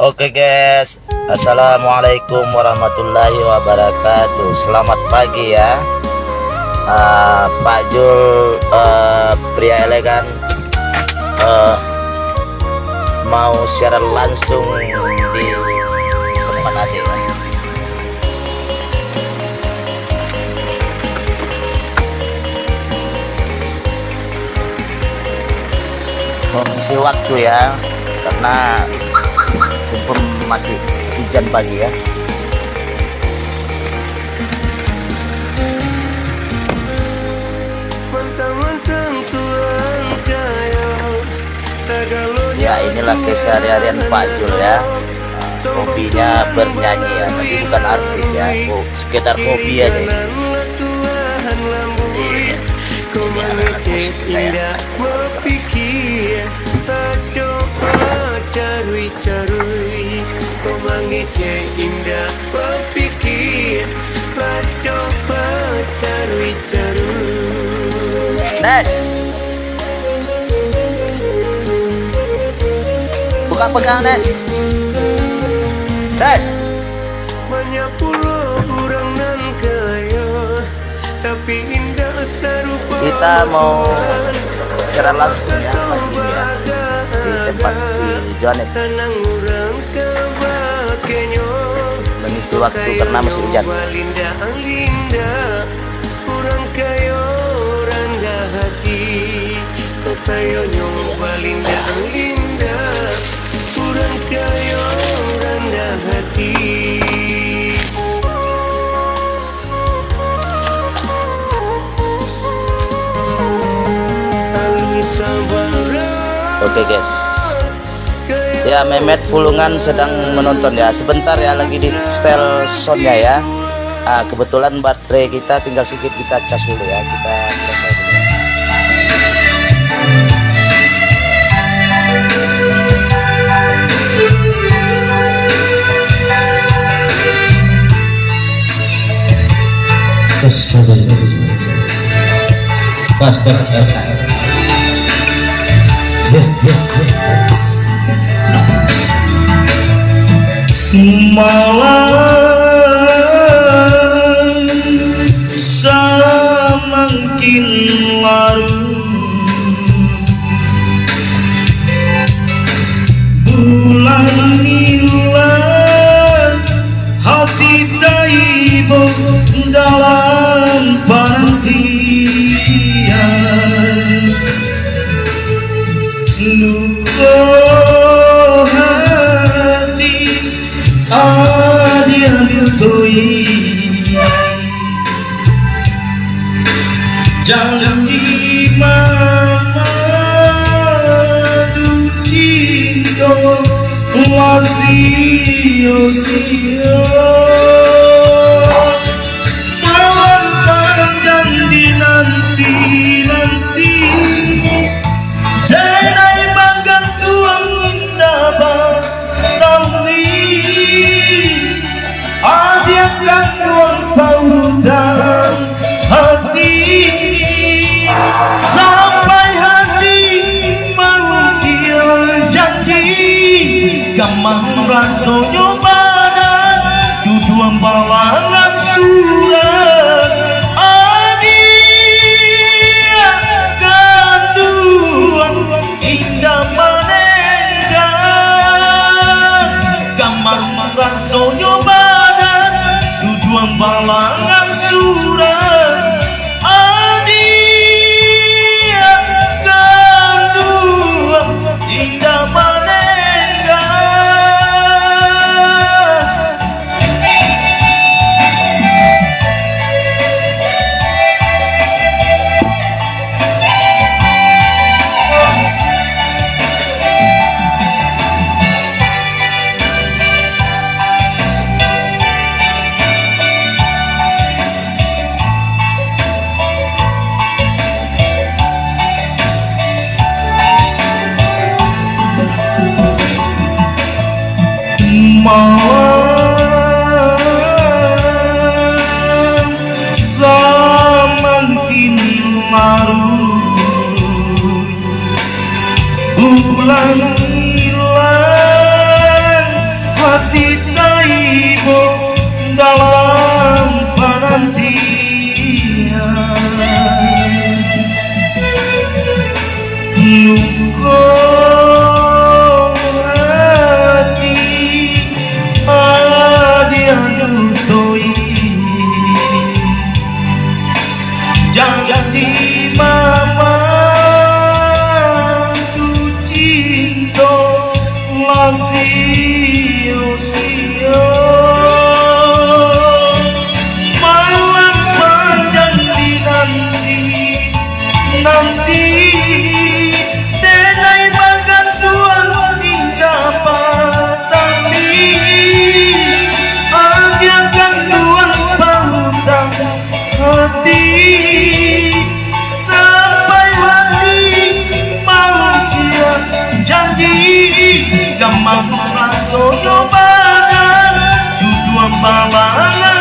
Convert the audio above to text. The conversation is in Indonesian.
Oke guys, assalamualaikum warahmatullahi wabarakatuh. Selamat pagi ya, Pak Jul, pria elegan, mau siaran langsung di tempat adik ya. Mengisi waktu ya, karena masih hujan pagi ya. Ya inilah keseharian Pak Jul ya. Hobinya bernyanyi ya, tapi bukan artis ya, sekedar hobi aja. Ini anak-anak musik ya. Carui-carui kau mengece indah berpikir coba carui-carui. Nes, buka pegang Nes. Nes, Banyak pulau burang nan kaya, tapi indah serupa. kita mau siaran langsung ya pagi ini ya, di tempat si Johannes. Senang orang kebakenyo, Mengisi waktu karena masih hujan. Linda, orang kayo rendah hati, kau kayo nyoba linda, orang kayo rendah hati. Oke guys, ya Mehmet Pulungan sedang menonton ya. Sebentar ya, lagi di setel soundnya ya. Kebetulan baterai kita tinggal sedikit, kita cas dulu ya, kita selesai dulu. Malam semakin larut, bulan hilang, hati taibo dalam penantian. Luka hati adil tui, janji mama du cinta sia-sia. Malam panjang dinanti-nanti, denai manggang tuang indah batali, adiakan tuang pautan hati, sampai hati mengukir janji, gamang rasanya badan duduang balangan surat adia ganduan indah manengga, gamang rasanya badan duduang balangan surat adia ganduan indah manengga. Malam semakin larut, bulan hilang, sia-sia. Malam panjang dinanti, nanti denai makan tuan hingga petani. Agiakan tuan pautang hati sampai hati bahagia janji. Gamang rasono badan dudua balangan